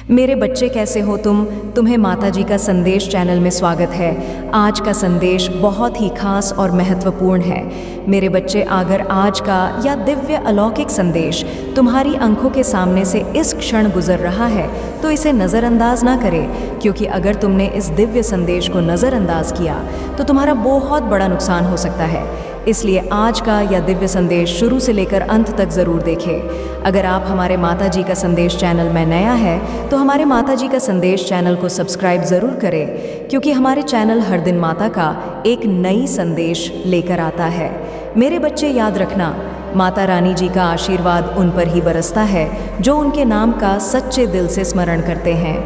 मेरे बच्चे कैसे हो तुम? तुम्हें माताजी का संदेश चैनल में स्वागत है। आज का संदेश बहुत ही खास और महत्वपूर्ण है। मेरे बच्चे, अगर आज का या दिव्य अलौकिक संदेश तुम्हारी आंखों के सामने से इस क्षण गुजर रहा है तो इसे नज़रअंदाज ना करें, क्योंकि अगर तुमने इस दिव्य संदेश को नज़रअंदाज किया तो तुम्हारा बहुत बड़ा नुकसान हो सकता है। इसलिए आज का यह दिव्य संदेश शुरू से लेकर अंत तक ज़रूर देखें। अगर आप हमारे माताजी का संदेश चैनल में नया है तो हमारे माताजी का संदेश चैनल को सब्सक्राइब ज़रूर करें, क्योंकि हमारे चैनल हर दिन माता का एक नई संदेश लेकर आता है। मेरे बच्चे, याद रखना, माता रानी जी का आशीर्वाद उन पर ही बरसता है जो उनके नाम का सच्चे दिल से स्मरण करते हैं।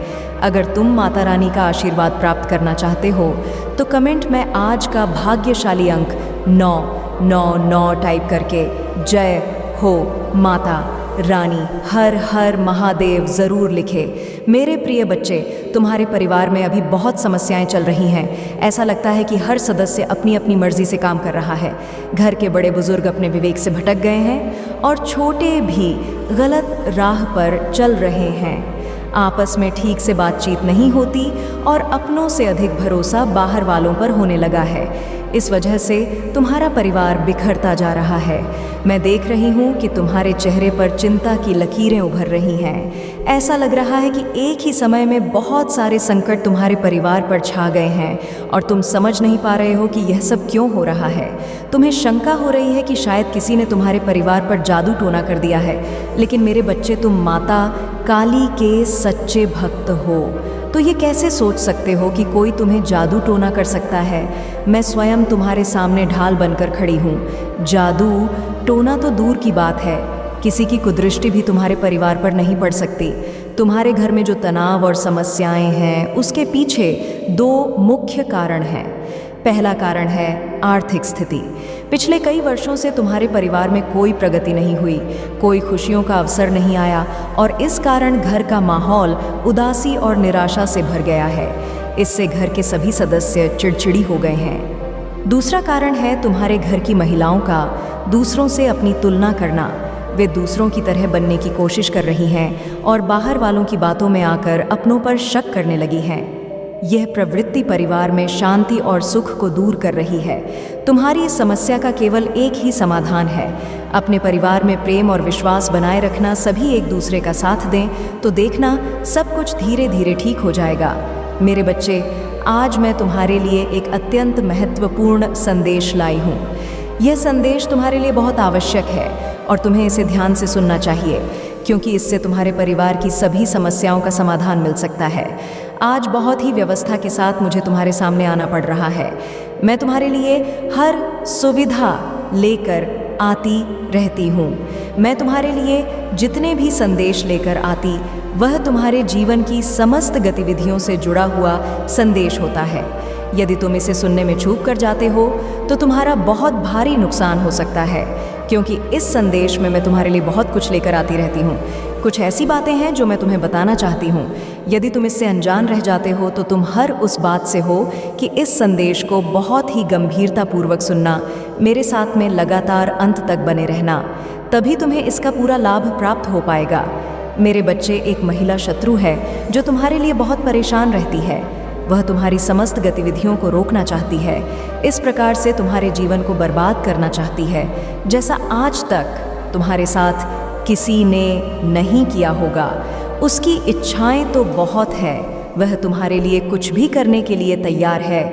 अगर तुम माता रानी का आशीर्वाद प्राप्त करना चाहते हो तो कमेंट में आज का भाग्यशाली अंक 999 टाइप करके जय हो माता रानी हर हर महादेव ज़रूर लिखे। मेरे प्रिय बच्चे, तुम्हारे परिवार में अभी बहुत समस्याएं चल रही हैं। ऐसा लगता है कि हर सदस्य अपनी अपनी मर्जी से काम कर रहा है। घर के बड़े बुजुर्ग अपने विवेक से भटक गए हैं और छोटे भी गलत राह पर चल रहे हैं। आपस में ठीक से बातचीत नहीं होती और अपनों से अधिक भरोसा बाहर वालों पर होने लगा है। इस वजह से तुम्हारा परिवार बिखरता जा रहा है। मैं देख रही हूँ कि तुम्हारे चेहरे पर चिंता की लकीरें उभर रही हैं। ऐसा लग रहा है कि एक ही समय में बहुत सारे संकट तुम्हारे परिवार पर छा गए हैं और तुम समझ नहीं पा रहे हो कि यह सब क्यों हो रहा है। तुम्हें शंका हो रही है कि शायद किसी ने तुम्हारे परिवार पर जादू टोना कर दिया है। लेकिन मेरे बच्चे, तुम माता काली के सच्चे भक्त हो, तो ये कैसे सोच सकते हो कि कोई तुम्हें जादू टोना कर सकता है? मैं स्वयं तुम्हारे सामने ढाल बनकर खड़ी हूँ। जादू टोना तो दूर की बात है, किसी की कुदृष्टि भी तुम्हारे परिवार पर नहीं पड़ सकती। तुम्हारे घर में जो तनाव और समस्याएं हैं उसके पीछे दो मुख्य कारण हैं। पहला कारण है आर्थिक स्थिति। पिछले कई वर्षों से तुम्हारे परिवार में कोई प्रगति नहीं हुई, कोई खुशियों का अवसर नहीं आया और इस कारण घर का माहौल उदासी और निराशा से भर गया है। इससे घर के सभी सदस्य चिड़चिड़ी हो गए हैं। दूसरा कारण है तुम्हारे घर की महिलाओं का दूसरों से अपनी तुलना करना। वे दूसरों की तरह बनने की कोशिश कर रही हैं और बाहर वालों की बातों में आकर अपनों पर शक करने लगी हैं। यह प्रवृत्ति परिवार में शांति और सुख को दूर कर रही है। तुम्हारी इस समस्या का केवल एक ही समाधान है। अपने परिवार में प्रेम और विश्वास बनाए रखना, सभी एक दूसरे का साथ दें तो देखना सब कुछ धीरे धीरे ठीक हो जाएगा। मेरे बच्चे, आज मैं तुम्हारे लिए एक अत्यंत महत्वपूर्ण संदेश लाई हूँ। यह संदेश तुम्हारे लिए बहुत आवश्यक है और तुम्हें इसे ध्यान से सुनना चाहिए, क्योंकि इससे तुम्हारे परिवार की सभी समस्याओं का समाधान मिल सकता है। आज बहुत ही व्यवस्था के साथ मुझे तुम्हारे सामने आना पड़ रहा है। मैं तुम्हारे लिए हर सुविधा लेकर आती रहती हूँ। मैं तुम्हारे लिए जितने भी संदेश लेकर आती वह तुम्हारे जीवन की समस्त गतिविधियों से जुड़ा हुआ संदेश होता है। यदि तुम इसे सुनने में चूक कर जाते हो तो तुम्हारा बहुत भारी नुकसान हो सकता है, क्योंकि इस संदेश में मैं तुम्हारे लिए बहुत कुछ लेकर आती रहती हूँ। कुछ ऐसी बातें हैं जो मैं तुम्हें बताना चाहती हूँ। यदि तुम इससे अनजान रह जाते हो तो तुम हर उस बात से हो कि इस संदेश को बहुत ही गंभीरतापूर्वक सुनना, मेरे साथ में लगातार अंत तक बने रहना, तभी तुम्हें इसका पूरा लाभ प्राप्त हो पाएगा। मेरे बच्चे, एक महिला शत्रु है जो तुम्हारे लिए बहुत परेशान रहती है। वह तुम्हारी समस्त गतिविधियों को रोकना चाहती है, इस प्रकार से तुम्हारे जीवन को बर्बाद करना चाहती है, जैसा आज तक तुम्हारे साथ किसी ने नहीं किया होगा। उसकी इच्छाएं तो बहुत है, वह तुम्हारे लिए कुछ भी करने के लिए तैयार है।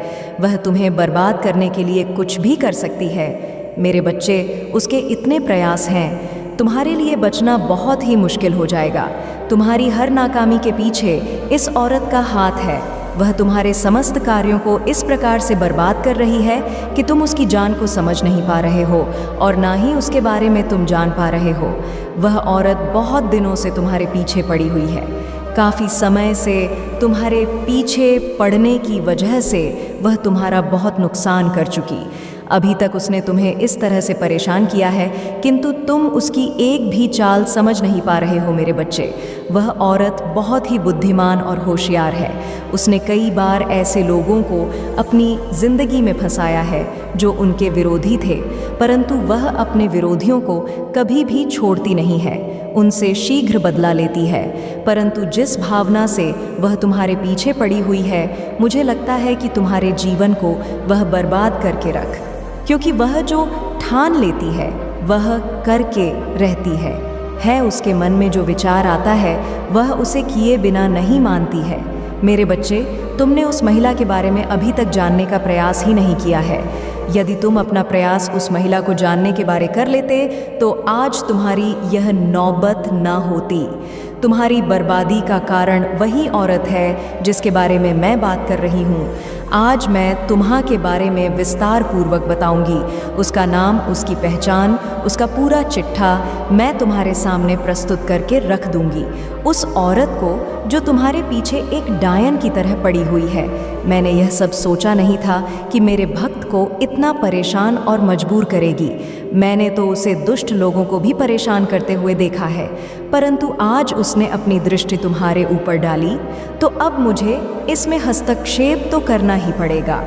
वह तुम्हें बर्बाद करने के लिए कुछ भी कर सकती है। मेरे बच्चे, उसके इतने प्रयास हैं, तुम्हारे लिए बचना बहुत ही मुश्किल हो जाएगा। तुम्हारी हर नाकामी के पीछे इस औरत का हाथ है। वह तुम्हारे समस्त कार्यों को इस प्रकार से बर्बाद कर रही है कि तुम उसकी जान को समझ नहीं पा रहे हो और ना ही उसके बारे में तुम जान पा रहे हो। वह औरत बहुत दिनों से तुम्हारे पीछे पड़ी हुई है। काफ़ी समय से तुम्हारे पीछे पड़ने की वजह से वह तुम्हारा बहुत नुकसान कर चुकी। अभी तक उसने तुम्हें इस तरह से परेशान किया है, किंतु तुम उसकी एक भी चाल समझ नहीं पा रहे हो। मेरे बच्चे, वह औरत बहुत ही बुद्धिमान और होशियार है। उसने कई बार ऐसे लोगों को अपनी ज़िंदगी में फंसाया है जो उनके विरोधी थे, परंतु वह अपने विरोधियों को कभी भी छोड़ती नहीं है। उनसे शीघ्र बदला लेती है, परंतु जिस भावना से वह तुम्हारे पीछे पड़ी हुई है, मुझे लगता है कि तुम्हारे जीवन को वह बर्बाद करके रख, क्योंकि वह जो ठान लेती है वह करके रहती है उसके मन में जो विचार आता है वह उसे किए बिना नहीं मानती है। मेरे बच्चे, तुमने उस महिला के बारे में अभी तक जानने का प्रयास ही नहीं किया है। यदि तुम अपना प्रयास उस महिला को जानने के बारे कर लेते तो आज तुम्हारी यह नौबत ना होती। तुम्हारी बर्बादी का कारण वही औरत है जिसके बारे में मैं बात कर रही हूँ। आज मैं तुम्हा के बारे में विस्तार पूर्वक बताऊंगी। उसका नाम, उसकी पहचान, उसका पूरा चिट्ठा मैं तुम्हारे सामने प्रस्तुत करके रख दूंगी। उस औरत को जो तुम्हारे पीछे एक डायन की तरह पड़ी हुई है। मैंने यह सब सोचा नहीं था कि मेरे भक्त को इतना परेशान और मजबूर करेगी। मैंने तो उसे दुष्ट लोगों को भी परेशान करते हुए देखा है, परंतु आज उसने अपनी दृष्टि तुम्हारे ऊपर डाली, तो अब मुझे इसमें हस्तक्षेप तो करना ही पड़ेगा,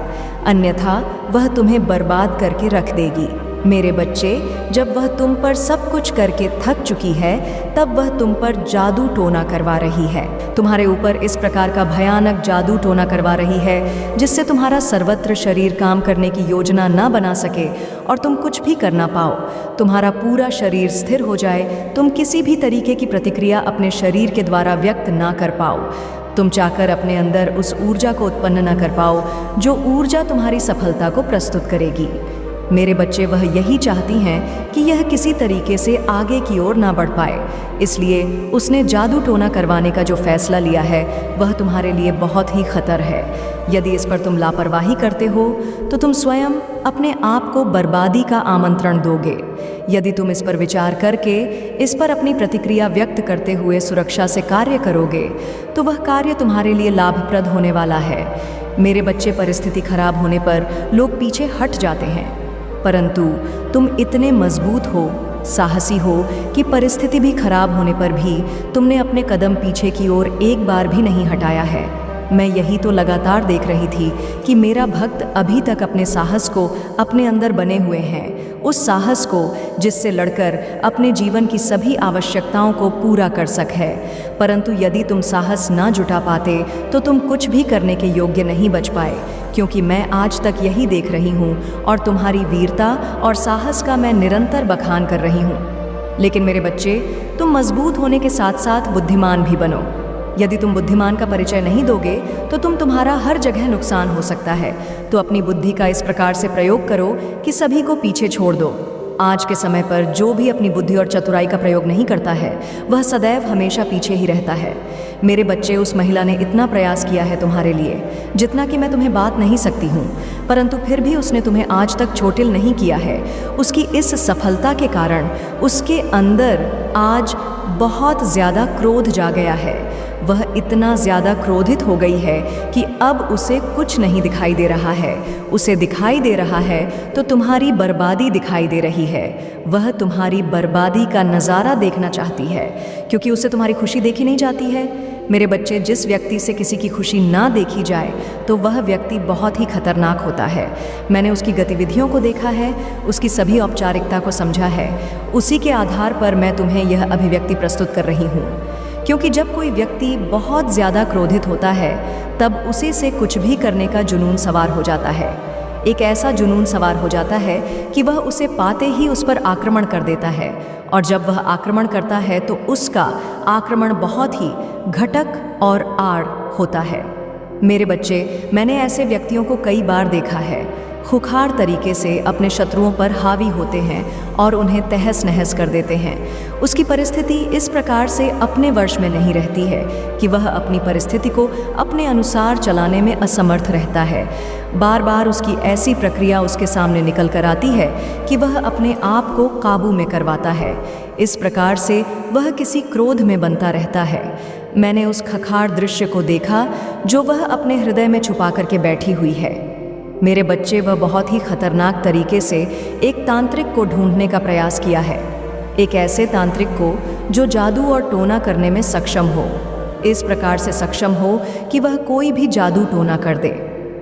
अन्यथा वह तुम्हें बर्बाद करके रख देगी। मेरे बच्चे, जब वह तुम पर सब कुछ करके थक चुकी है, तब वह तुम पर जादू टोना करवा रही है। तुम्हारे ऊपर इस प्रकार का भयानक जादू टोना करवा रही है जिससे तुम्हारा सर्वत्र शरीर काम करने की योजना ना बना सके और तुम कुछ भी कर ना पाओ। तुम्हारा पूरा शरीर स्थिर हो जाए, तुम किसी भी तरीके की प्रतिक्रिया अपने शरीर के द्वारा व्यक्त ना कर पाओ। तुम चाहकर अपने अंदर उस ऊर्जा को उत्पन्न न कर पाओ जो ऊर्जा तुम्हारी सफलता को प्रस्तुत करेगी। मेरे बच्चे, वह यही चाहती हैं कि यह किसी तरीके से आगे की ओर ना बढ़ पाए, इसलिए उसने जादू टोना करवाने का जो फैसला लिया है वह तुम्हारे लिए बहुत ही खतर है। यदि इस पर तुम लापरवाही करते हो तो तुम स्वयं अपने आप को बर्बादी का आमंत्रण दोगे। यदि तुम इस पर विचार करके इस पर अपनी प्रतिक्रिया व्यक्त करते हुए सुरक्षा से कार्य करोगे तो वह कार्य तुम्हारे लिए लाभप्रद होने वाला है। मेरे बच्चे, परिस्थिति खराब होने पर लोग पीछे हट जाते हैं, परंतु तुम इतने मजबूत हो, साहसी हो कि परिस्थिति भी खराब होने पर भी तुमने अपने कदम पीछे की ओर एक बार भी नहीं हटाया है। मैं यही तो लगातार देख रही थी कि मेरा भक्त अभी तक अपने साहस को अपने अंदर बने हुए हैं, उस साहस को जिससे लड़कर अपने जीवन की सभी आवश्यकताओं को पूरा कर सके। परंतु यदि तुम साहस ना जुटा पाते तो तुम कुछ भी करने के योग्य नहीं बच पाए, क्योंकि मैं आज तक यही देख रही हूँ और तुम्हारी वीरता और साहस का मैं निरंतर बखान कर रही हूँ। लेकिन मेरे बच्चे, तुम मजबूत होने के साथ साथ बुद्धिमान भी बनो। यदि तुम बुद्धिमान का परिचय नहीं दोगे तो तुम्हारा हर जगह नुकसान हो सकता है। तो अपनी बुद्धि का इस प्रकार से प्रयोग करो कि सभी को पीछे छोड़ दो। आज के समय पर जो भी अपनी बुद्धि और चतुराई का प्रयोग नहीं करता है वह सदैव हमेशा पीछे ही रहता है। मेरे बच्चे, उस महिला ने इतना प्रयास किया है तुम्हारे लिए जितना कि मैं तुम्हें बात नहीं सकती हूँ, परंतु फिर भी उसने तुम्हें आज तक चोटिल नहीं किया है। उसकी इस सफलता के कारण उसके अंदर आज बहुत ज़्यादा क्रोध जा गया है। वह इतना ज़्यादा क्रोधित हो गई है कि अब उसे कुछ नहीं दिखाई दे रहा है। उसे दिखाई दे रहा है तो तुम्हारी बर्बादी दिखाई दे रही है। वह तुम्हारी बर्बादी का नज़ारा देखना चाहती है, क्योंकि उसे तुम्हारी खुशी देखी नहीं जाती है। मेरे बच्चे, जिस व्यक्ति से किसी की खुशी ना देखी जाए तो वह व्यक्ति बहुत ही खतरनाक होता है। मैंने उसकी गतिविधियों को देखा है, उसकी सभी औपचारिकता को समझा है। उसी के आधार पर मैं तुम्हें यह अभिव्यक्ति प्रस्तुत कर रही हूँ, क्योंकि जब कोई व्यक्ति बहुत ज़्यादा क्रोधित होता है तब उसी से कुछ भी करने का जुनून सवार हो जाता है। एक ऐसा जुनून सवार हो जाता है कि वह उसे पाते ही उस पर आक्रमण कर देता है, और जब वह आक्रमण करता है तो उसका आक्रमण बहुत ही घटक और आड़ होता है। मेरे बच्चे, मैंने ऐसे व्यक्तियों को कई बार देखा है। खुखार तरीके से अपने शत्रुओं पर हावी होते हैं और उन्हें तहस नहस कर देते हैं। उसकी परिस्थिति इस प्रकार से अपने वश में नहीं रहती है कि वह अपनी परिस्थिति को अपने अनुसार चलाने में असमर्थ रहता है। बार बार उसकी ऐसी प्रक्रिया उसके सामने निकल कर आती है कि वह अपने आप को काबू में करवाता है। इस प्रकार से वह किसी क्रोध में बनता रहता है। मैंने उस खखार दृश्य को देखा जो वह अपने हृदय में छुपा करके बैठी हुई है। मेरे बच्चे, वह बहुत ही खतरनाक तरीके से एक तांत्रिक को ढूंढने का प्रयास किया है, एक ऐसे तांत्रिक को जो जादू और टोना करने में सक्षम हो, इस प्रकार से सक्षम हो कि वह कोई भी जादू टोना कर दे।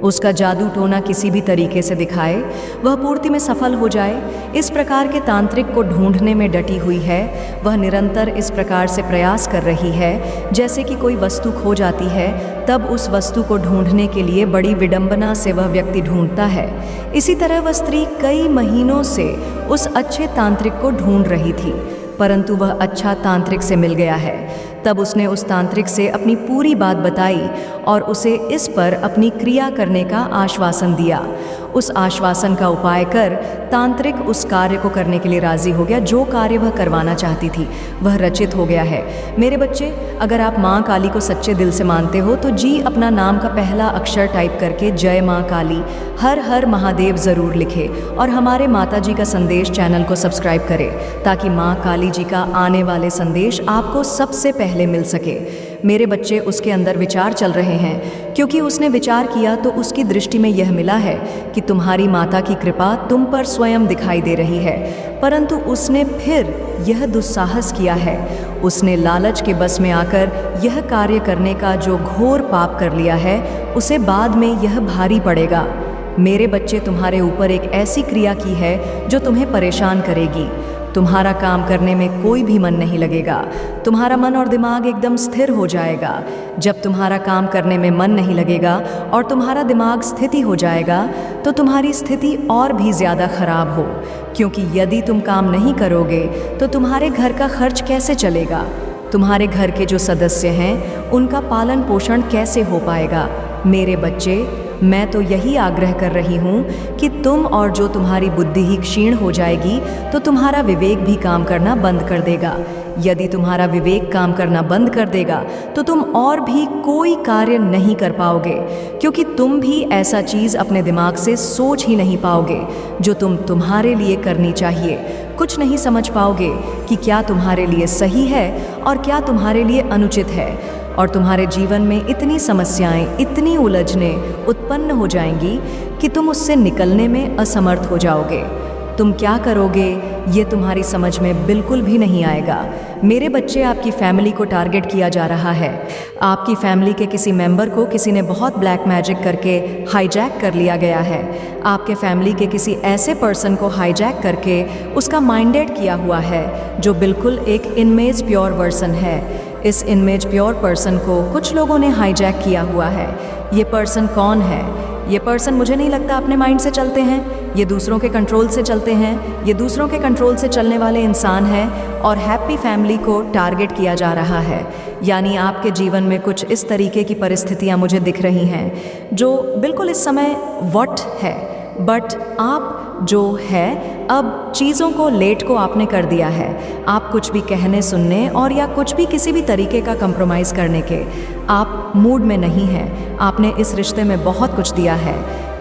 उसका जादू टोना किसी भी तरीके से दिखाए, वह पूर्ति में सफल हो जाए, इस प्रकार के तांत्रिक को ढूंढने में डटी हुई है। वह निरंतर इस प्रकार से प्रयास कर रही है जैसे कि कोई वस्तु खो जाती है, तब उस वस्तु को ढूंढने के लिए बड़ी विडंबना से वह व्यक्ति ढूंढता है। इसी तरह वह स्त्री कई महीनों से उस अच्छे तांत्रिक को ढूंढ रही थी, परंतु वह अच्छा तांत्रिक से मिल गया है। तब उसने उस तांत्रिक से अपनी पूरी बात बताई और उसे इस पर अपनी क्रिया करने का आश्वासन दिया। उस आश्वासन का उपाय कर तांत्रिक उस कार्य को करने के लिए राजी हो गया। जो कार्य वह करवाना चाहती थी वह रचित हो गया है। मेरे बच्चे, अगर आप माँ काली को सच्चे दिल से मानते हो तो जी अपना नाम का पहला अक्षर टाइप करके जय माँ काली, हर हर महादेव ज़रूर लिखे और हमारे माता जी का संदेश चैनल को सब्सक्राइब करें ताकि माँ काली जी का आने वाले संदेश आपको सबसे पहले मिल सके। मेरे बच्चे, उसके अंदर विचार चल रहे हैं, क्योंकि उसने विचार किया तो उसकी दृष्टि में यह मिला है कि तुम्हारी माता की कृपा तुम पर स्वयं दिखाई दे रही है, परंतु उसने फिर यह दुस्साहस किया है। उसने लालच के बस में आकर यह कार्य करने का जो घोर पाप कर लिया है, उसे बाद में यह भारी पड़ेगा। मेरे बच्चे, तुम्हारे ऊपर एक ऐसी क्रिया की है जो तुम्हें परेशान करेगी। तुम्हारा काम करने में कोई भी मन नहीं लगेगा। तुम्हारा मन और दिमाग एकदम स्थिर हो जाएगा। जब तुम्हारा काम करने में मन नहीं लगेगा और तुम्हारा दिमाग स्थिति हो जाएगा तो तुम्हारी स्थिति और भी ज़्यादा खराब हो, क्योंकि यदि तुम काम नहीं करोगे तो तुम्हारे घर का खर्च कैसे चलेगा? तुम्हारे घर के जो सदस्य हैं उनका पालन पोषण कैसे हो पाएगा? मेरे बच्चे, मैं तो यही आग्रह कर रही हूँ कि तुम और जो तुम्हारी बुद्धि ही क्षीण हो जाएगी तो तुम्हारा विवेक भी काम करना बंद कर देगा। यदि तुम्हारा विवेक काम करना बंद कर देगा तो तुम और भी कोई कार्य नहीं कर पाओगे, क्योंकि तुम भी ऐसा चीज़ अपने दिमाग से सोच ही नहीं पाओगे जो तुम्हारे लिए करनी चाहिए। कुछ नहीं समझ पाओगे कि क्या तुम्हारे लिए सही है और क्या तुम्हारे लिए अनुचित है, और तुम्हारे जीवन में इतनी समस्याएं, इतनी उलझनें उत्पन्न हो जाएंगी कि तुम उससे निकलने में असमर्थ हो जाओगे। तुम क्या करोगे ये तुम्हारी समझ में बिल्कुल भी नहीं आएगा। मेरे बच्चे, आपकी फैमिली को टारगेट किया जा रहा है। आपकी फैमिली के किसी मेंबर को किसी ने बहुत ब्लैक मैजिक करके हाईजैक कर लिया गया है। आपके फैमिली के किसी ऐसे पर्सन को हाईजैक करके उसका माइंडेड किया हुआ है जो बिल्कुल एक इनमेज प्योर वर्सन है। इस इनमेज प्योर पर्सन को कुछ लोगों ने हाईजैक किया हुआ है। ये पर्सन कौन है? ये पर्सन मुझे नहीं लगता अपने माइंड से चलते हैं, ये दूसरों के कंट्रोल से चलते हैं। ये दूसरों के कंट्रोल से चलने वाले इंसान हैं और हैप्पी फैमिली को टारगेट किया जा रहा है। यानी आपके जीवन में कुछ इस तरीके की परिस्थितियां मुझे दिख रही हैं जो बिल्कुल इस समय व्हाट है, बट आप जो है अब चीज़ों को लेट को आपने कर दिया है। आप कुछ भी कहने सुनने और या कुछ भी किसी भी तरीके का कंप्रोमाइज़ करने के आप मूड में नहीं हैं। आपने इस रिश्ते में बहुत कुछ दिया है,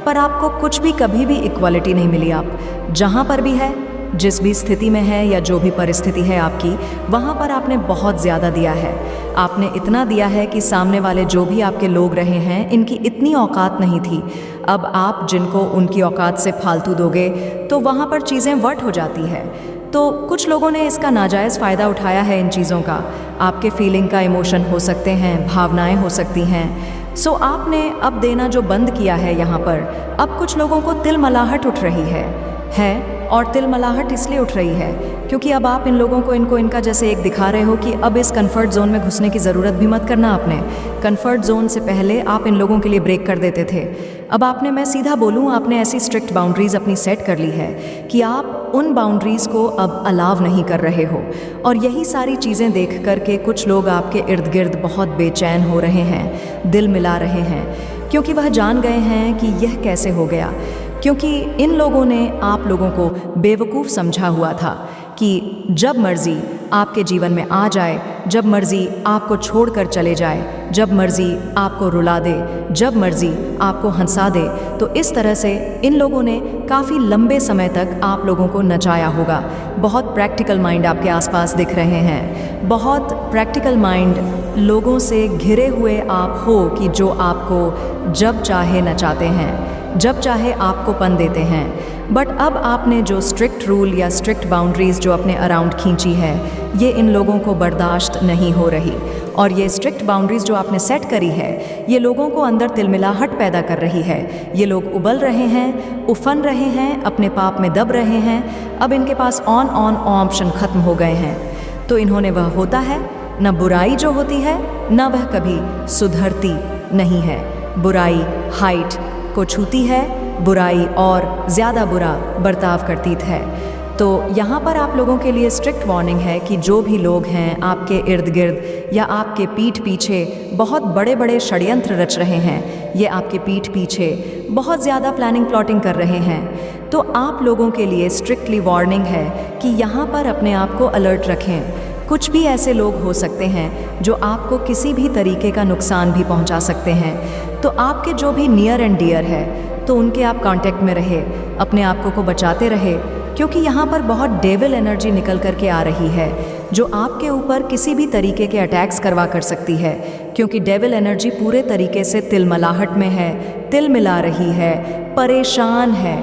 पर आपको कुछ भी कभी भी इक्वालिटी नहीं मिली। आप जहाँ पर भी है, जिस भी स्थिति में है या जो भी परिस्थिति है आपकी, वहाँ पर आपने बहुत ज़्यादा दिया है। आपने इतना दिया है कि सामने वाले जो भी आपके लोग रहे हैं इनकी इतनी औकात नहीं थी। अब आप जिनको उनकी औकात से फालतू दोगे तो वहाँ पर चीज़ें वट हो जाती है। तो कुछ लोगों ने इसका नाजायज़ फ़ायदा उठाया है इन चीज़ों का। आपके फीलिंग का इमोशन हो सकते हैं, भावनाएं हो सकती हैं। सो आपने अब देना जो बंद किया है यहाँ पर, अब कुछ लोगों को तिलमलाहट उठ रही है। और तिलमलाहट इसलिए उठ रही है क्योंकि अब आप इन लोगों को इनका जैसे एक दिखा रहे हो कि अब इस कंफर्ट जोन में घुसने की ज़रूरत भी मत करना। आपने कंफर्ट जोन से पहले आप इन लोगों के लिए ब्रेक कर देते थे। अब आपने, मैं सीधा बोलूँ, आपने ऐसी स्ट्रिक्ट बाउंड्रीज़ अपनी सेट कर ली है कि आप उन बाउंड्रीज़ को अब अलाव नहीं कर रहे हो। और यही सारी चीज़ें देख कर के कुछ लोग आपके इर्द गिर्द बहुत बेचैन हो रहे हैं, दिल मिला रहे हैं, क्योंकि वह जान गए हैं कि यह कैसे हो गया। क्योंकि इन लोगों ने आप लोगों को बेवकूफ़ समझा हुआ था कि जब मर्ज़ी आपके जीवन में आ जाए, जब मर्ज़ी आपको छोड़कर चले जाए, जब मर्ज़ी आपको रुला दे, जब मर्ज़ी आपको हंसा दे, तो इस तरह से इन लोगों ने काफ़ी लंबे समय तक आप लोगों को नचाया होगा। बहुत प्रैक्टिकल माइंड आपके आसपास दिख रहे हैं, बहुत प्रैक्टिकल माइंड लोगों से घिरे हुए आप हो कि जो आपको जब चाहे नचाते हैं, जब चाहे आपको पन देते हैं। बट अब आपने जो स्ट्रिक्ट रूल या स्ट्रिक्ट बाउंड्रीज़ जो अपने अराउंड खींची है, ये इन लोगों को बर्दाश्त नहीं हो रही। और ये स्ट्रिक्ट बाउंड्रीज जो आपने सेट करी है, ये लोगों को अंदर तिलमिलाहट पैदा कर रही है। ये लोग उबल रहे हैं, उफन रहे हैं, अपने पाप में दब रहे हैं। अब इनके पास ऑन ऑप्शन खत्म हो गए हैं। तो इन्होंने वह होता है, न बुराई जो होती है न वह कभी सुधरती नहीं है। बुराई हाइट को छूती है, बुराई और ज़्यादा बुरा बर्ताव करती है। तो यहाँ पर आप लोगों के लिए स्ट्रिक्ट वार्निंग है कि जो भी लोग हैं आपके इर्द गिर्द या आपके पीठ पीछे बहुत बड़े बड़े षड्यंत्र रच रहे हैं, ये आपके पीठ पीछे बहुत ज़्यादा प्लानिंग प्लॉटिंग कर रहे हैं, तो आप लोगों के लिए स्ट्रिक्टली वार्निंग है कि यहाँ पर अपने आप को अलर्ट रखें। कुछ भी ऐसे लोग हो सकते हैं जो आपको किसी भी तरीके का नुकसान भी पहुँचा सकते हैं। तो आपके जो भी नियर एंड डियर है तो उनके आप कांटेक्ट में रहे, अपने आप को बचाते रहे, क्योंकि यहाँ पर बहुत डेविल एनर्जी निकल कर के आ रही है जो आपके ऊपर किसी भी तरीके के अटैक्स करवा कर सकती है। क्योंकि डेविल एनर्जी पूरे तरीके से तिलमिलाहट में है, तिल मिला रही है, परेशान है।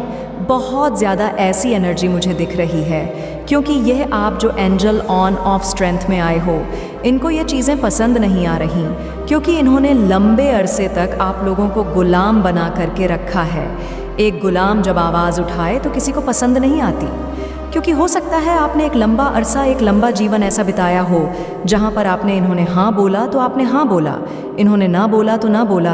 बहुत ज़्यादा ऐसी एनर्जी मुझे दिख रही है, क्योंकि यह आप जो एंजल ऑन ऑफ स्ट्रेंथ में आए हो, इनको ये चीज़ें पसंद नहीं आ रही, क्योंकि इन्होंने लंबे अरसे तक आप लोगों को गुलाम बना करके रखा है। एक गुलाम जब आवाज़ उठाए तो किसी को पसंद नहीं आती, क्योंकि हो सकता है आपने एक लंबा अरसा, एक लंबा जीवन ऐसा बिताया हो जहाँ पर आपने इन्होंने हाँ बोला तो आपने हाँ बोला, इन्होंने ना बोला तो ना बोला।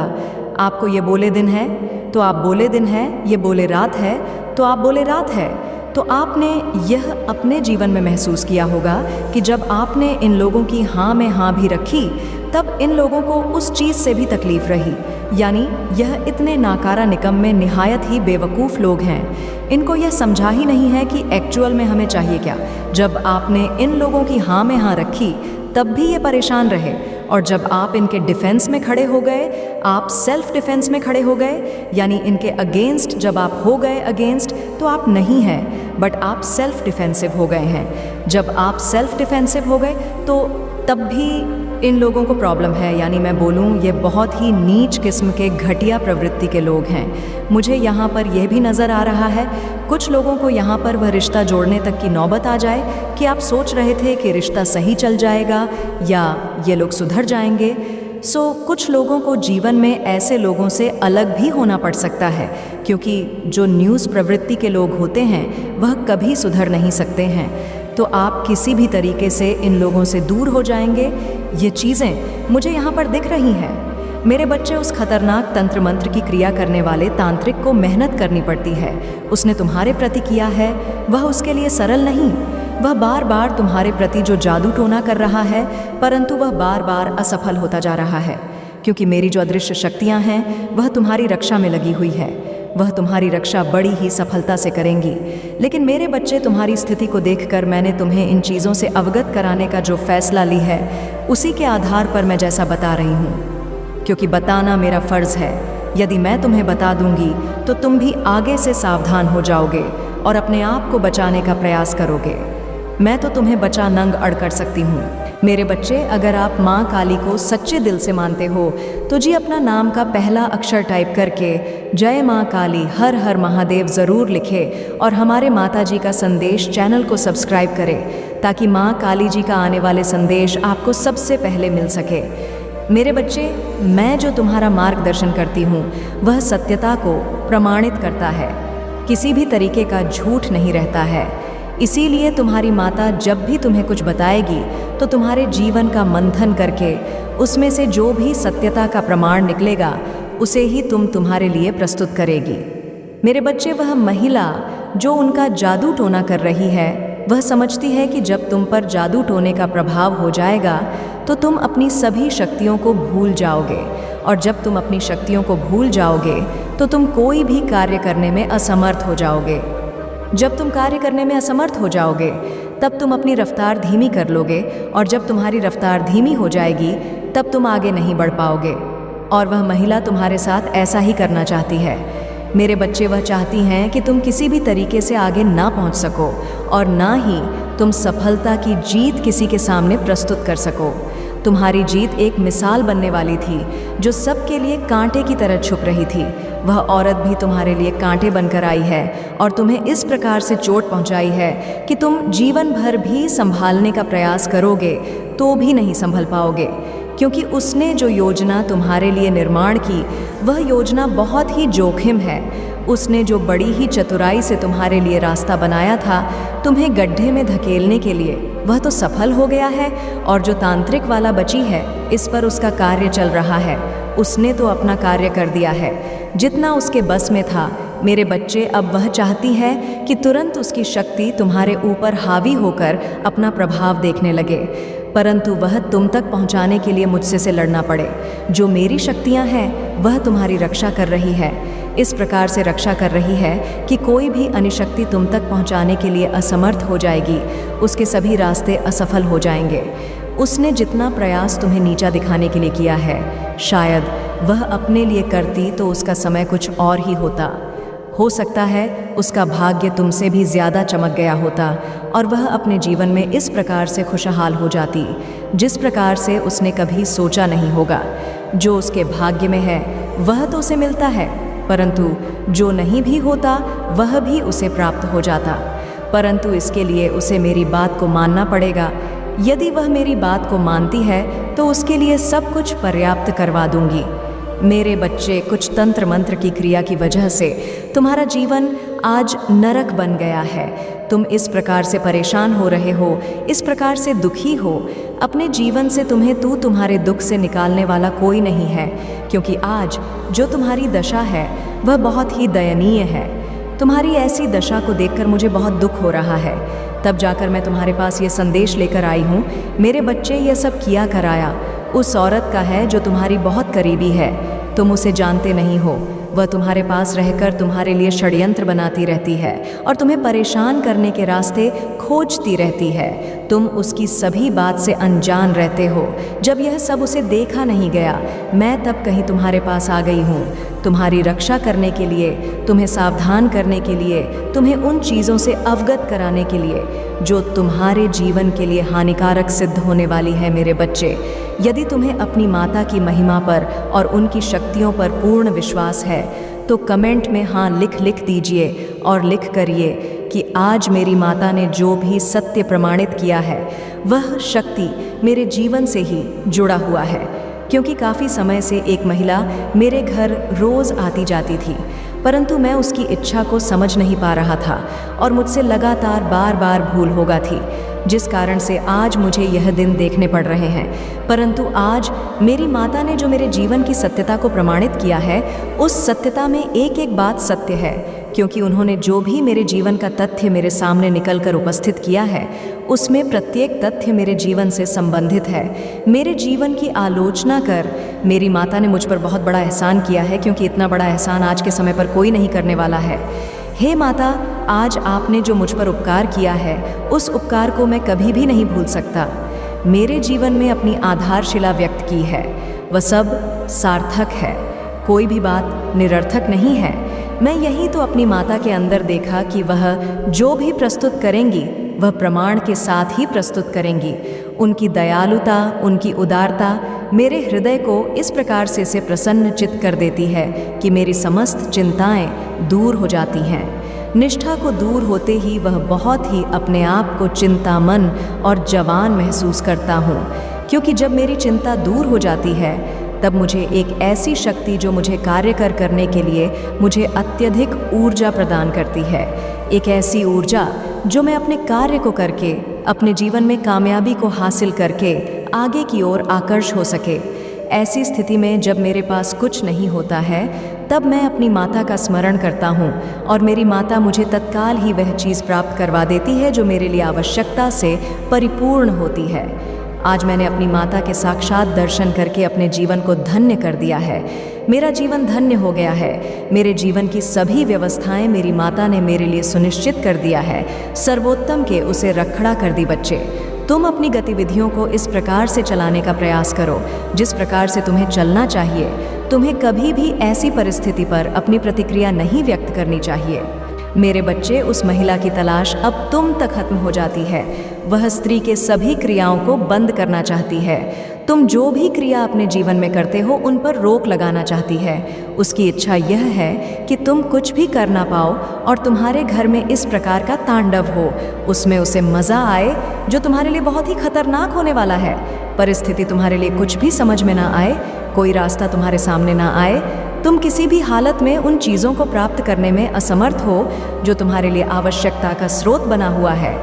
आपको ये बोले दिन है तो आप बोले दिन है, ये बोले रात है तो आप बोले रात है। तो आपने यह अपने जीवन में महसूस किया होगा कि जब आपने इन लोगों की हाँ में हाँ भी रखी, तब इन लोगों को उस चीज़ से भी तकलीफ़ रही। यानी यह इतने नाकारा निकम्मे, निहायत ही बेवकूफ़ लोग हैं। इनको यह समझा ही नहीं है कि एक्चुअल में हमें चाहिए क्या। जब आपने इन लोगों की हाँ में हाँ रखी तब भी ये परेशान रहे, और जब आप इनके डिफेंस में खड़े हो गए, आप सेल्फ डिफेंस में खड़े हो गए, यानी इनके अगेंस्ट जब आप हो गए अगेंस्ट, तो आप नहीं हैं बट आप सेल्फ डिफेंसिव हो गए हैं। जब आप सेल्फ डिफेंसिव हो गए तो तब भी इन लोगों को प्रॉब्लम है। यानी मैं बोलूँ ये बहुत ही नीच किस्म के घटिया प्रवृत्ति के लोग हैं। मुझे यहाँ पर यह भी नज़र आ रहा है कुछ लोगों को यहाँ पर वह रिश्ता जोड़ने तक की नौबत आ जाए कि आप सोच रहे थे कि रिश्ता सही चल जाएगा या ये लोग सुधर जाएंगे। कुछ लोगों को जीवन में ऐसे लोगों से अलग भी होना पड़ सकता है, क्योंकि जो न्यूज़ प्रवृत्ति के लोग होते हैं वह कभी सुधर नहीं सकते हैं। तो आप किसी भी तरीके से इन लोगों से दूर हो जाएंगे। ये चीज़ें मुझे यहाँ पर दिख रही हैं। मेरे बच्चे, उस खतरनाक तंत्र मंत्र की क्रिया करने वाले तांत्रिक को मेहनत करनी पड़ती है। उसने तुम्हारे प्रति किया है, वह उसके लिए सरल नहीं। वह बार बार तुम्हारे प्रति जो जादू टोना कर रहा है, परंतु वह बार बार असफल होता जा रहा है, क्योंकि मेरी जो अदृश्य शक्तियाँ हैं वह तुम्हारी रक्षा में लगी हुई है। वह तुम्हारी रक्षा बड़ी ही सफलता से करेंगी। लेकिन मेरे बच्चे, तुम्हारी स्थिति को देखकर मैंने तुम्हें इन चीज़ों से अवगत कराने का जो फैसला ली है, उसी के आधार पर मैं जैसा बता रही हूँ, क्योंकि बताना मेरा फ़र्ज़ है। यदि मैं तुम्हें बता दूंगी तो तुम भी आगे से सावधान हो जाओगे और अपने आप को बचाने का प्रयास करोगे। मैं तो तुम्हें बचा नंग अड़ कर सकती हूँ। मेरे बच्चे, अगर आप माँ काली को सच्चे दिल से मानते हो तो जी अपना नाम का पहला अक्षर टाइप करके जय माँ काली, हर हर महादेव ज़रूर लिखे और हमारे माता जी का संदेश चैनल को सब्सक्राइब करें, ताकि माँ काली जी का आने वाले संदेश आपको सबसे पहले मिल सके। मेरे बच्चे, मैं जो तुम्हारा मार्गदर्शन करती हूँ वह सत्यता को प्रमाणित करता है, किसी भी तरीके का झूठ नहीं रहता है। इसीलिए तुम्हारी माता जब भी तुम्हें कुछ बताएगी तो तुम्हारे जीवन का मंथन करके उसमें से जो भी सत्यता का प्रमाण निकलेगा उसे ही तुम्हारे लिए प्रस्तुत करेगी। मेरे बच्चे, वह महिला जो उनका जादू टोना कर रही है, वह समझती है कि जब तुम पर जादू टोने का प्रभाव हो जाएगा तो तुम अपनी सभी शक्तियों को भूल जाओगे, और जब तुम अपनी शक्तियों को भूल जाओगे तो तुम कोई भी कार्य करने में असमर्थ हो जाओगे। जब तुम कार्य करने में असमर्थ हो जाओगे तब तुम अपनी रफ्तार धीमी कर लोगे, और जब तुम्हारी रफ्तार धीमी हो जाएगी तब तुम आगे नहीं बढ़ पाओगे। और वह महिला तुम्हारे साथ ऐसा ही करना चाहती है। मेरे बच्चे, वह चाहती हैं कि तुम किसी भी तरीके से आगे ना पहुंच सको और ना ही तुम सफलता की जीत किसी के सामने प्रस्तुत कर सको। तुम्हारी जीत एक मिसाल बनने वाली थी जो सबके लिए कांटे की तरह छुप रही थी। वह औरत भी तुम्हारे लिए कांटे बनकर आई है और तुम्हें इस प्रकार से चोट पहुंचाई है कि तुम जीवन भर भी संभालने का प्रयास करोगे तो भी नहीं संभल पाओगे। क्योंकि उसने जो योजना तुम्हारे लिए निर्माण की वह योजना बहुत ही जोखिम है। उसने जो बड़ी ही चतुराई से तुम्हारे लिए रास्ता बनाया था तुम्हें गड्ढे में धकेलने के लिए, वह तो सफल हो गया है, और जो तांत्रिक वाला बची है इस पर उसका कार्य चल रहा है। उसने तो अपना कार्य कर दिया है जितना उसके बस में था। मेरे बच्चे, अब वह चाहती है कि तुरंत उसकी शक्ति तुम्हारे ऊपर हावी होकर अपना प्रभाव देखने लगे, परंतु वह तुम तक पहुंचाने के लिए मुझसे से लड़ना पड़े। जो मेरी शक्तियां हैं वह तुम्हारी रक्षा कर रही है, इस प्रकार से रक्षा कर रही है कि कोई भी अनिशक्ति तुम तक पहुंचाने के लिए असमर्थ हो जाएगी, उसके सभी रास्ते असफल हो जाएंगे। उसने जितना प्रयास तुम्हें नीचा दिखाने के लिए किया है, शायद वह अपने लिए करती तो उसका समय कुछ और ही होता। हो सकता है उसका भाग्य तुमसे भी ज़्यादा चमक गया होता और वह अपने जीवन में इस प्रकार से खुशहाल हो जाती जिस प्रकार से उसने कभी सोचा नहीं होगा। जो उसके भाग्य में है वह तो उसे मिलता है, परंतु जो नहीं भी होता वह भी उसे प्राप्त हो जाता। परंतु इसके लिए उसे मेरी बात को मानना पड़ेगा। यदि वह मेरी बात को मानती है तो उसके लिए सब कुछ पर्याप्त करवा दूंगी। मेरे बच्चे, कुछ तंत्र मंत्र की क्रिया की वजह से तुम्हारा जीवन आज नरक बन गया है। तुम इस प्रकार से परेशान हो रहे हो, इस प्रकार से दुखी हो। अपने जीवन से तुम्हारे दुख से निकालने वाला कोई नहीं है, क्योंकि आज जो तुम्हारी दशा है वह बहुत ही दयनीय है। तुम्हारी ऐसी दशा को देखकर मुझे बहुत दुख हो रहा है। तब जाकर मैं तुम्हारे पास ये संदेश लेकर आई हूँ। मेरे बच्चे, यह सब किया कराया उस औरत का है जो तुम्हारी बहुत करीबी है। तुम उसे जानते नहीं हो, वह तुम्हारे पास रहकर तुम्हारे लिए षड्यंत्र बनाती रहती है और तुम्हें परेशान करने के रास्ते खोजती रहती है। तुम उसकी सभी बात से अनजान रहते हो। जब यह सब उसे देखा नहीं गया, मैं तब कहीं तुम्हारे पास आ गई हूँ, तुम्हारी रक्षा करने के लिए, तुम्हें सावधान करने के लिए, तुम्हें उन चीज़ों से अवगत कराने के लिए जो तुम्हारे जीवन के लिए हानिकारक सिद्ध होने वाली है। मेरे बच्चे, यदि तुम्हें अपनी माता की महिमा पर और उनकी शक्तियों पर पूर्ण विश्वास है तो कमेंट में हाँ लिख दीजिए और लिख करिए कि आज मेरी माता ने जो भी सत्य प्रमाणित किया है वह शक्ति मेरे जीवन से ही जुड़ा हुआ है। क्योंकि काफ़ी समय से एक महिला मेरे घर रोज़ आती जाती थी, परंतु मैं उसकी इच्छा को समझ नहीं पा रहा था और मुझसे लगातार बार भूल होगा थी, जिस कारण से आज मुझे यह दिन देखने पड़ रहे हैं। परंतु आज मेरी माता ने जो मेरे जीवन की सत्यता को प्रमाणित किया है, उस सत्यता में एक एक बात सत्य है, क्योंकि उन्होंने जो भी मेरे जीवन का तथ्य मेरे सामने निकलकर उपस्थित किया है उसमें प्रत्येक तथ्य मेरे जीवन से संबंधित है। मेरे जीवन की आलोचना कर मेरी माता ने मुझ पर बहुत बड़ा एहसान किया है, क्योंकि इतना बड़ा एहसान आज के समय पर कोई नहीं करने वाला है। हे माता, आज आपने जो मुझ पर उपकार किया है उस उपकार को मैं कभी भी नहीं भूल सकता। मेरे जीवन में अपनी आधारशिला व्यक्त की है, वह सब सार्थक है, कोई भी बात निरर्थक नहीं है। मैं यही तो अपनी माता के अंदर देखा कि वह जो भी प्रस्तुत करेंगी वह प्रमाण के साथ ही प्रस्तुत करेंगी। उनकी दयालुता, उनकी उदारता मेरे हृदय को इस प्रकार से प्रसन्नचित्त कर देती है कि मेरी समस्त चिंताएं दूर हो जाती हैं। निष्ठा को दूर होते ही वह बहुत ही अपने आप को चिंतामन और जवान महसूस करता हूँ, क्योंकि जब मेरी चिंता दूर हो जाती है तब मुझे एक ऐसी शक्ति जो मुझे कार्य करने के लिए मुझे अत्यधिक ऊर्जा प्रदान करती है। एक ऐसी ऊर्जा जो मैं अपने कार्य को करके, अपने जीवन में कामयाबी को हासिल करके आगे की ओर आकर्ष हो सके। ऐसी स्थिति में जब मेरे पास कुछ नहीं होता है तब मैं अपनी माता का स्मरण करता हूँ और मेरी माता मुझे तत्काल ही वह चीज़ प्राप्त करवा देती है जो मेरे लिए आवश्यकता से परिपूर्ण होती है। आज मैंने अपनी माता के साक्षात दर्शन करके अपने जीवन को धन्य कर दिया है। मेरा जीवन धन्य हो गया है। मेरे जीवन की सभी व्यवस्थाएं मेरी माता ने मेरे लिए सुनिश्चित कर दिया है। सर्वोत्तम के उसे रखड़ा कर दी। बच्चे, तुम अपनी गतिविधियों को इस प्रकार से चलाने का प्रयास करो जिस प्रकार से तुम्हें चलना चाहिए। तुम्हें कभी भी ऐसी परिस्थिति पर अपनी प्रतिक्रिया नहीं व्यक्त करनी चाहिए। मेरे बच्चे, उस महिला की तलाश अब तुम तक खत्म हो जाती है। वह स्त्री के सभी क्रियाओं को बंद करना चाहती है। तुम जो भी क्रिया अपने जीवन में करते हो उन पर रोक लगाना चाहती है। उसकी इच्छा यह है कि तुम कुछ भी कर ना पाओ और तुम्हारे घर में इस प्रकार का तांडव हो, उसमें उसे मज़ा आए जो तुम्हारे लिए बहुत ही खतरनाक होने वाला है। परिस्थिति तुम्हारे लिए कुछ भी समझ में ना आए, कोई रास्ता तुम्हारे सामने ना आए, तुम किसी भी हालत में उन चीज़ों को प्राप्त करने में असमर्थ हो जो तुम्हारे लिए आवश्यकता का स्रोत बना हुआ है।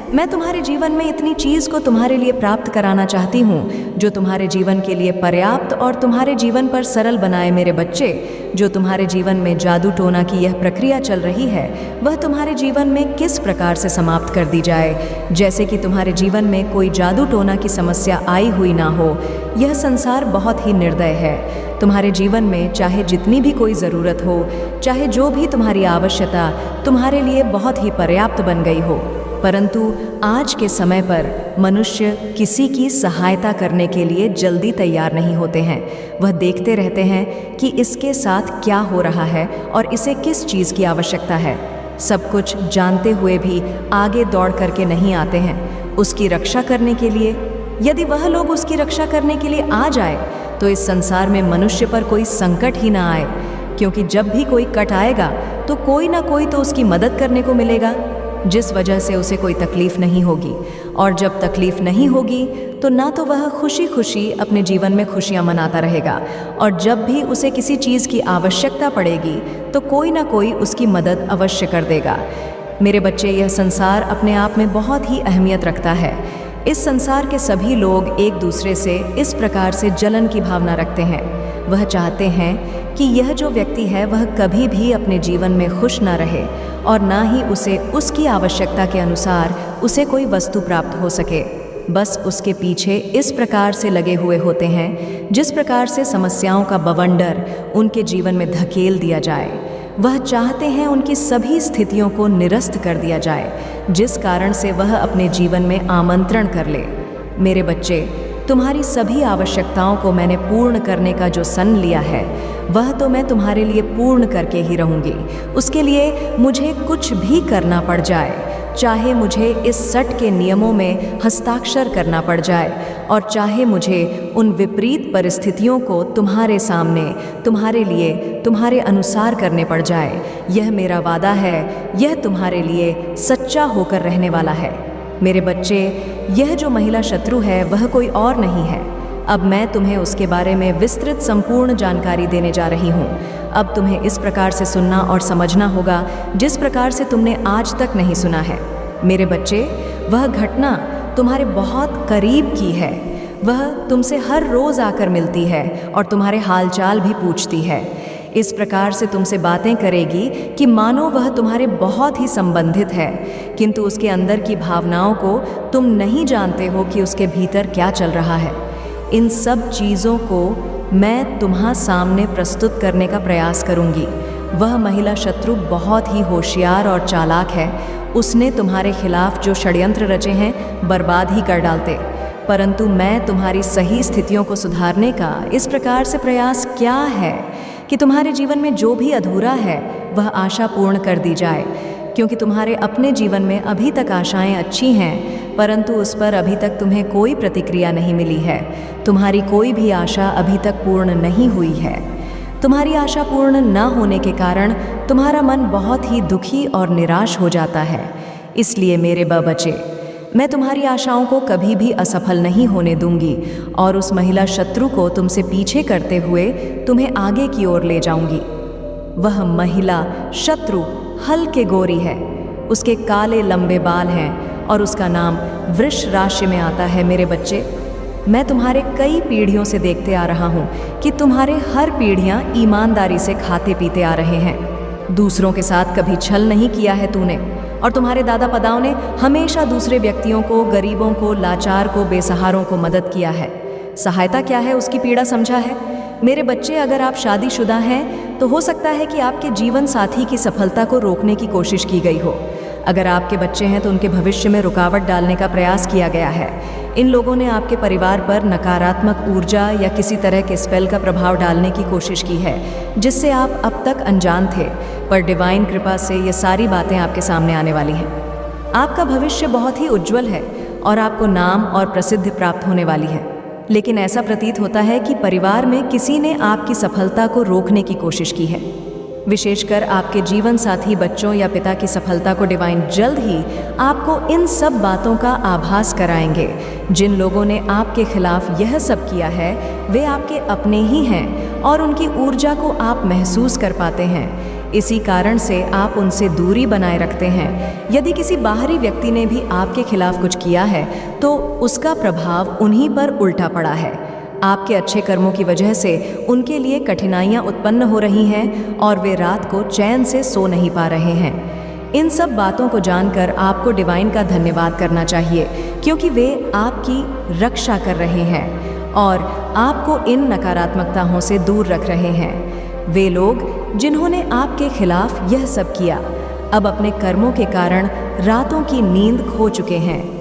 मैं तुम्हारे जीवन में इतनी चीज़ को तुम्हारे लिए प्राप्त कराना चाहती हूँ जो तुम्हारे जीवन के लिए पर्याप्त और तुम्हारे जीवन पर सरल बनाए। मेरे बच्चे, जो तुम्हारे जीवन में जादू टोना की यह प्रक्रिया चल रही है वह तुम्हारे जीवन में किस प्रकार से समाप्त कर दी जाए, जैसे कि तुम्हारे जीवन में कोई जादू टोना की समस्या आई हुई ना हो। यह संसार बहुत ही निर्दय है। तुम्हारे जीवन में चाहे जितनी भी कोई ज़रूरत हो, चाहे जो भी तुम्हारी आवश्यकता तुम्हारे लिए बहुत ही पर्याप्त बन गई हो, परंतु आज के समय पर मनुष्य किसी की सहायता करने के लिए जल्दी तैयार नहीं होते हैं। वह देखते रहते हैं कि इसके साथ क्या हो रहा है और इसे किस चीज़ की आवश्यकता है। सब कुछ जानते हुए भी आगे दौड़ करके नहीं आते हैं उसकी रक्षा करने के लिए। यदि वह लोग उसकी रक्षा करने के लिए आ जाए तो इस संसार में मनुष्य पर कोई संकट ही ना आए, क्योंकि जब भी कोई कट आएगा तो कोई ना कोई तो उसकी मदद करने को मिलेगा, जिस वजह से उसे कोई तकलीफ नहीं होगी। और जब तकलीफ नहीं होगी तो ना तो वह खुशी खुशी अपने जीवन में खुशियां मनाता रहेगा, और जब भी उसे किसी चीज़ की आवश्यकता पड़ेगी तो कोई ना कोई उसकी मदद अवश्य कर देगा। मेरे बच्चे, यह संसार अपने आप में बहुत ही अहमियत रखता है। इस संसार के सभी लोग एक दूसरे से इस प्रकार से जलन की भावना रखते हैं। वह चाहते हैं कि यह जो व्यक्ति है वह कभी भी अपने जीवन में खुश ना रहे और ना ही उसे उसकी आवश्यकता के अनुसार उसे कोई वस्तु प्राप्त हो सके। बस उसके पीछे इस प्रकार से लगे हुए होते हैं जिस प्रकार से समस्याओं का बवंडर उनके जीवन में धकेल दिया जाए। वह चाहते हैं उनकी सभी स्थितियों को निरस्त कर दिया जाए, जिस कारण से वह अपने जीवन में आमंत्रण कर ले। मेरे बच्चे, तुम्हारी सभी आवश्यकताओं को मैंने पूर्ण करने का जो सन लिया है वह तो मैं तुम्हारे लिए पूर्ण करके ही रहूँगी। उसके लिए मुझे कुछ भी करना पड़ जाए, चाहे मुझे इस सट के नियमों में हस्ताक्षर करना पड़ जाए और चाहे मुझे उन विपरीत परिस्थितियों को तुम्हारे सामने तुम्हारे लिए तुम्हारे अनुसार करने पड़ जाए। यह मेरा वादा है, यह तुम्हारे लिए सच्चा होकर रहने वाला है। मेरे बच्चे, यह जो महिला शत्रु है वह कोई और नहीं है। अब मैं तुम्हें उसके बारे में विस्तृत संपूर्ण जानकारी देने जा रही हूँ। अब तुम्हें इस प्रकार से सुनना और समझना होगा जिस प्रकार से तुमने आज तक नहीं सुना है। मेरे बच्चे, वह घटना तुम्हारे बहुत करीब की है। वह तुमसे हर रोज़ आकर मिलती है और तुम्हारे हालचाल भी पूछती है। इस प्रकार से तुमसे बातें करेगी कि मानो वह तुम्हारे बहुत ही संबंधित है, किंतु उसके अंदर की भावनाओं को तुम नहीं जानते हो कि उसके भीतर क्या चल रहा है। इन सब चीज़ों को मैं तुम्हारे सामने प्रस्तुत करने का प्रयास करूंगी। वह महिला शत्रु बहुत ही होशियार और चालाक है। उसने तुम्हारे खिलाफ जो षड्यंत्र रचे हैं बर्बाद ही कर डालते, परंतु मैं तुम्हारी सही स्थितियों को सुधारने का इस प्रकार से प्रयास क्या है कि तुम्हारे जीवन में जो भी अधूरा है वह आशा पूर्ण कर दी जाए। क्योंकि तुम्हारे अपने जीवन में अभी तक आशाएं अच्छी हैं, परंतु उस पर अभी तक तुम्हें कोई प्रतिक्रिया नहीं मिली है। तुम्हारी कोई भी आशा अभी तक पूर्ण नहीं हुई है। तुम्हारी आशा पूर्ण न होने के कारण तुम्हारा मन बहुत ही दुखी और निराश हो जाता है। इसलिए मेरे बच्चे, मैं तुम्हारी आशाओं को कभी भी असफल नहीं होने दूंगी और उस महिला शत्रु को तुमसे पीछे करते हुए तुम्हें आगे की ओर ले जाऊंगी। वह महिला शत्रु हल्के गोरी है, उसके काले लंबे बाल हैं और उसका नाम वृष राशि में आता है। मेरे बच्चे, मैं तुम्हारे कई पीढ़ियों से देखते आ रहा हूँ कि तुम्हारे हर पीढ़ियाँ ईमानदारी से खाते पीते आ रहे हैं। दूसरों के साथ कभी छल नहीं किया है तूने, और तुम्हारे दादा पदाओं ने हमेशा दूसरे व्यक्तियों को, गरीबों को, लाचार को, बेसहारों को मदद किया है। सहायता क्या है उसकी पीड़ा समझा है। मेरे बच्चे, अगर आप शादीशुदा हैं तो हो सकता है कि आपके जीवन साथी की सफलता को रोकने की कोशिश की गई हो। अगर आपके बच्चे हैं तो उनके भविष्य में रुकावट डालने का प्रयास किया गया है। इन लोगों ने आपके परिवार पर नकारात्मक ऊर्जा या किसी तरह के स्पेल का प्रभाव डालने की कोशिश की है, जिससे आप अब तक अनजान थे, पर डिवाइन कृपा से ये सारी बातें आपके सामने आने वाली हैं। आपका भविष्य बहुत ही उज्जवल है और आपको नाम और प्रसिद्धि प्राप्त होने वाली है। लेकिन ऐसा प्रतीत होता है कि परिवार में किसी ने आपकी सफलता को रोकने की कोशिश की है। विशेषकर आपके जीवन साथी, बच्चों या पिता की सफलता को डिवाइन जल्द ही आपको इन सब बातों का आभास कराएंगे। जिन लोगों ने आपके खिलाफ यह सब किया है वे आपके अपने ही हैं और उनकी ऊर्जा को आप महसूस कर पाते हैं। इसी कारण से आप उनसे दूरी बनाए रखते हैं। यदि किसी बाहरी व्यक्ति ने भी आपके खिलाफ कुछ किया है तो उसका प्रभाव उन्हीं पर उल्टा पड़ा है। आपके अच्छे कर्मों की वजह से उनके लिए कठिनाइयां उत्पन्न हो रही हैं और वे रात को चैन से सो नहीं पा रहे हैं। इन सब बातों को जानकर आपको डिवाइन का धन्यवाद करना चाहिए, क्योंकि वे आपकी रक्षा कर रहे हैं और आपको इन नकारात्मकताओं से दूर रख रहे हैं। वे लोग जिन्होंने आपके खिलाफ यह सब किया अब अपने कर्मों के कारण रातों की नींद खो चुके हैं।